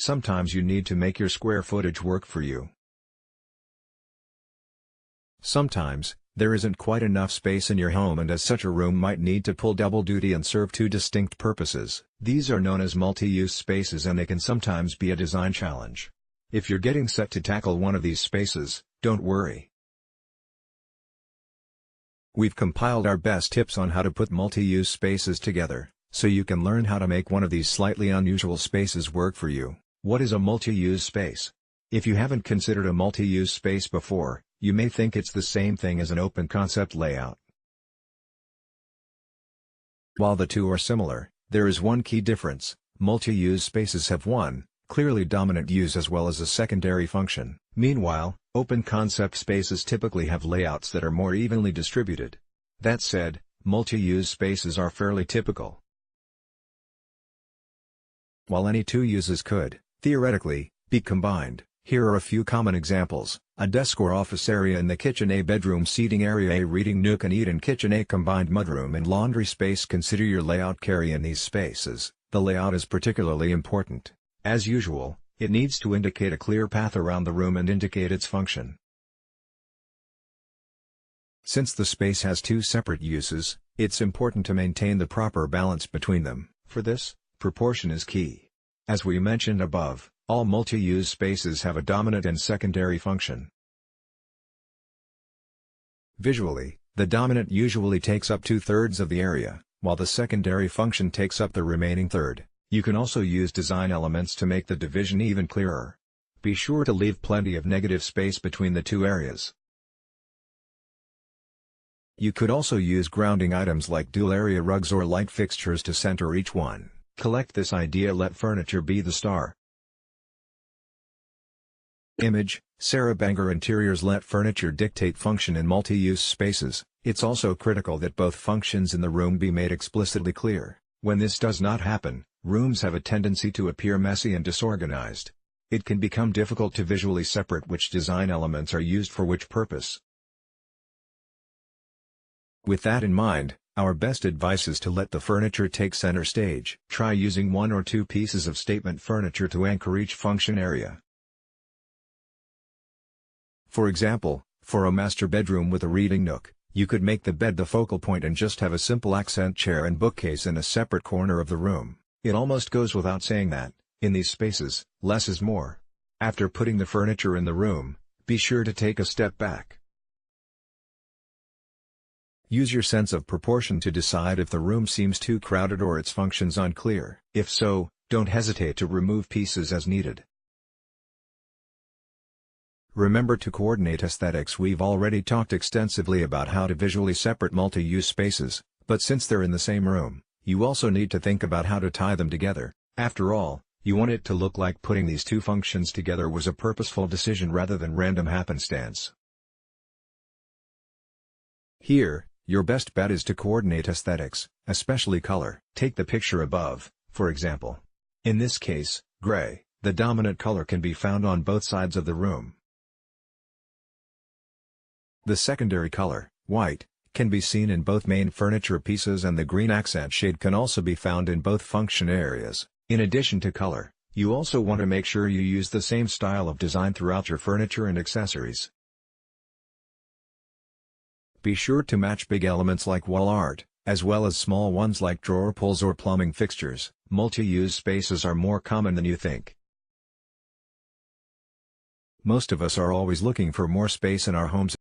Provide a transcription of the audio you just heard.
Sometimes you need to make your square footage work for you. Sometimes, there isn't quite enough space in your home, and as such a room might need to pull double duty and serve two distinct purposes. These are known as multi-use spaces, and they can sometimes be a design challenge. If you're getting set to tackle one of these spaces, don't worry. We've compiled our best tips on how to put multi-use spaces together, so you can learn how to make one of these slightly unusual spaces work for you. What is a multi-use space? If you haven't considered a multi-use space before, you may think it's the same thing as an open concept layout. While the two are similar, there is one key difference. Multi-use spaces have one, clearly dominant use as well as a secondary function. Meanwhile, open concept spaces typically have layouts that are more evenly distributed. That said, multi-use spaces are fairly typical. While any two uses could, theoretically, be combined, here are a few common examples: a desk or office area in the kitchen, a bedroom seating area, a reading nook and eat-in kitchen, a combined mudroom and laundry space. Consider your layout carry in these spaces. The layout is particularly important. As usual, it needs to indicate a clear path around the room and indicate its function. Since the space has two separate uses, it's important to maintain the proper balance between them. For this, proportion is key. As we mentioned above, all multi-use spaces have a dominant and secondary function. Visually, the dominant usually takes up 2/3 of the area, while the secondary function takes up the remaining third. You can also use design elements to make the division even clearer. Be sure to leave plenty of negative space between the two areas. You could also use grounding items like dual-area rugs or light fixtures to center each one. Collect this idea. Let furniture be the star. Image: Sarah Banger. Interiors. Let furniture dictate function in multi-use spaces. It's also critical that both functions in the room be made explicitly clear. When this does not happen, rooms have a tendency to appear messy and disorganized. It can become difficult to visually separate which design elements are used for which purpose. With that in mind, our best advice is to let the furniture take center stage. Try using one or two pieces of statement furniture to anchor each function area. For example, for a master bedroom with a reading nook, you could make the bed the focal point and just have a simple accent chair and bookcase in a separate corner of the room. It almost goes without saying that, in these spaces, less is more. After putting the furniture in the room, be sure to take a step back. Use your sense of proportion to decide if the room seems too crowded or its functions unclear. If so, don't hesitate to remove pieces as needed. Remember to coordinate aesthetics. We've already talked extensively about how to visually separate multi-use spaces, but since they're in the same room, you also need to think about how to tie them together. After all, you want it to look like putting these two functions together was a purposeful decision rather than random happenstance. Here, your best bet is to coordinate aesthetics, especially color. Take the picture above, for example. In this case, gray, the dominant color, can be found on both sides of the room. The secondary color, white, can be seen in both main furniture pieces, and the green accent shade can also be found in both function areas. In addition to color, you also want to make sure you use the same style of design throughout your furniture and accessories. Be sure to match big elements like wall art, as well as small ones like drawer pulls or plumbing fixtures. Multi-use spaces are more common than you think. Most of us are always looking for more space in our homes.